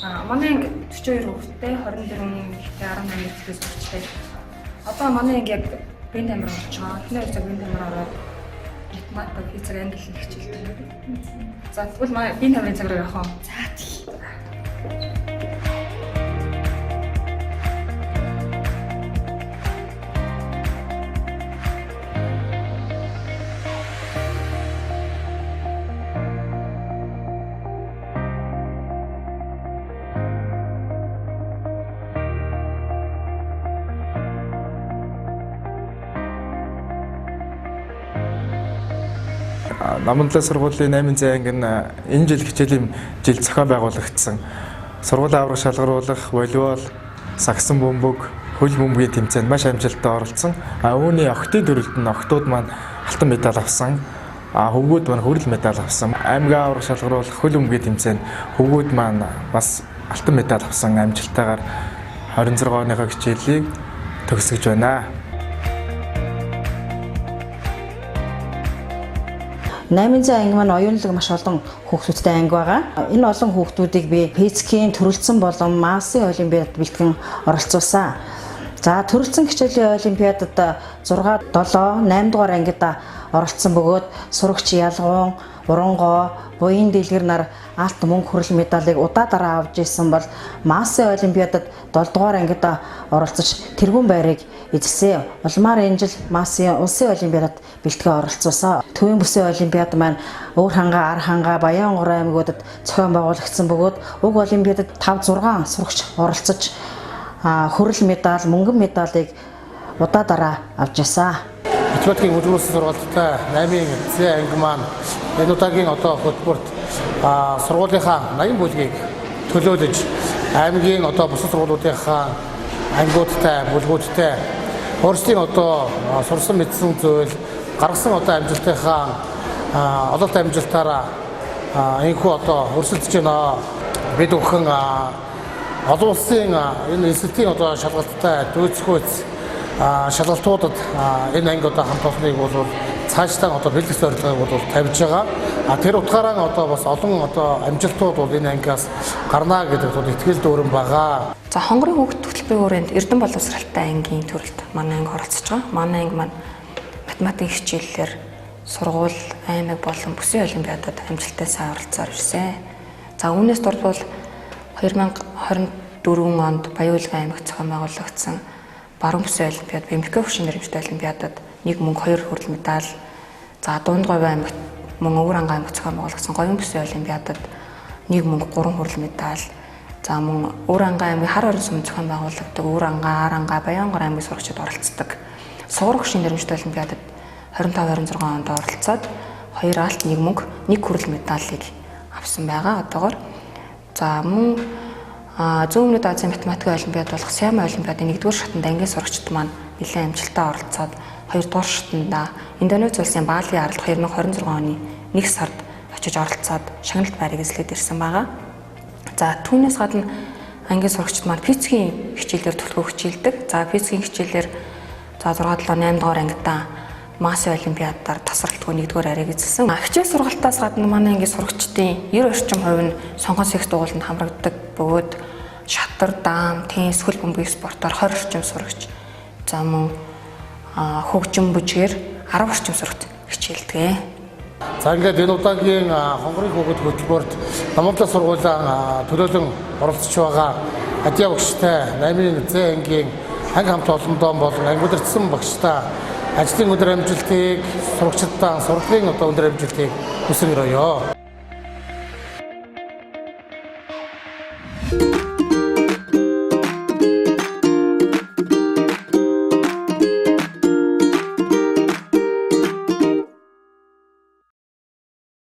Манай анги 42 хүүхэдтэй 24 ихтэй 18 ихтэй сурчтай. Одоо манай анги яг бие тамир болж байгаа. Эхнэр цаг бие тамир ороод математик, физик, англи хичээлдэг. За тэгвэл манай бие тамирын цаг руу явах уу? За тий. Наманлаа сургуулийн 8 анги нь энэ жил хичээлийн жил зохион байгуулагдсан. Сургуулийн аврах шалгаруулах, волейбол, сагсан бөмбөг, хөл бөмбөгийн тэмцээнд маш амжилттай оролцсон. Үүний охидын төрөлд нь охтууд маань алтан медаль авсан. Хөвгүүд маань хүрэл медаль авсан. Аймгийн аврах шалгаруулах, хөл бөмбөгийн тэмцээнд хөвгүүд маань бас алтан медаль авсан амжилттайгаар 26 оныхоо хичээлийг төгсөж байна. 800 анги маань оюунлаг маш олон хүүхдүүдтэй анги байгаа. Энэ олон хүүхдүүдийг би физикийн төрөлцөн болон массын олимпиадад бэлтгэн оролцуулсан. За төрөлцөн хичээлийн олимпиадад 6, 7, 8 дугаар ангид оролцсон бөгөөд сурагч ялгуун, урангоо, буян дэлгэр нар алт мөнгө хүрэл медалийг удаа дараа авч ирсэн бол массын олимпиадад 7 дугаар ангид оролцож тэргүүн байрыг эзэлсэн. Улмаар энэ жил массын улсын олимпиадад бэлтгэн оролцуулсан. Төвийн бүсийн олимпиад маань Өвөр хангаа, Ар хангаа, Баянгор аймагуудад зохион байгуулагдсан бөгөөд уг олимпиадад 5, 6 сурагч оролцож хүрэл медаль, мөнгөн медалийг удаа дараа авч ирсэн. Математикийн хөтөлбөрийн сургалттай 8-ын зэ анги маань энэ удаагийн хөтөлбөрт сургуулийнхаа 80 бүлгийг төлөөлөж аймгийн бусад сургуулиудынхаа ангиудтай, бүлгүүдтэй өөрсдийн сурсан мэдсэн зүйл гаргасан амжилтынхаа ололт амжилтаараа энэхүү өрсөлдөж байна. Бид бүхэн олон улсын энэ институтын шалгалттай дүүцхүйц шалгалтуудад энэ анги хамт олныг бол цаашдаа бэлтгэх зорилгыг бол тавьж байгаа. Тэр утгаараа бас олон амжилтууд бол энэ ангиас гарна гэдэг итгэл дүүрэн байгаа. За хонгорын хүүхд хөтөлбөрийн хүрээнд Эрдэнэ боловсралтай ангийн төрөлд манай анги оролцож байгаа. Манай анги маань математикийн хичээллэр сургууль, аймаг болон бүсийн олимпиадад амжилттай сайн оролцоор ирсэн. За үүнээс дурдвал 2024 онд Баяулгын аймагт зохион байгуулагдсан баруун бүсийн олимпиад, Бэмбэкэ хөгшин нэрмжтэй олимпиадад 1 мөнгө 2 хүрэл медаль. За Дундговь аймагт мөн Өвөр ангаа аймагт зохион байгуулагдсан Говийн бүсийн олимпиадад 1 мөнгө 3 хүрэл медаль. За мөн Өвөр ангаа аймгийн хар хорин сум зохион байгуулагддаг Өвөр ангаа, Ар ангаа, Баянгор аймгийн сурагчид оролцдог. Сугар хөгшин нэрмжтэй олимпиадад 25-26 онд оролцоод 2 алт, 1 мөнгө, 1 хүрэл медалийг авсан байгаа одоогоор. За мөн Зүүн өмнөд Азийн математикийн олимпиад болох Сиам олимпиадын 1-р шатанд ангийн сурагчид маань нэлээд амжилттай оролцоод 2-р шатанда Индонез улсын Балийн аралд 2026 оны 1 сард очиж оролцоод шагналт байрыг эзлээд ирсэн байгаа. За түүнээс гадна ангийн сурагчид маань физикийн хичээлээр төлөвлөгөө хичээлдэг. За физикийн хичээлээр 6, 7, 8 дугаар ангидаа массын олимпиадаар тасралтгүй 1-р арийг эзэлсэн. Хичээл сургалтаас гадна манай ангийн сурагчдын 90 орчим хувь нь сонгон секс дугууланд хамрагддаг бөгөөд шатар, даам, теннис, хөл бөмбөгийн спортоор 20 орчим сурагч. За мөн хөгжим бүжгээр 10 орчим сурагч хичээлдэг. За ингээд энэ удаагийн хонгорын хүүхэд хөтөлбөрт Наманлаа сургуулийн төлөөлөн оролцож байгаа адьяа багштай 8-ын зэ ангийн анги хамт олондоо болон анги удирдсан багштай ажлын өндөр амжилтыг, сурагчдаа сургалтын өндөр амжилтыг хүсэн өрөөё.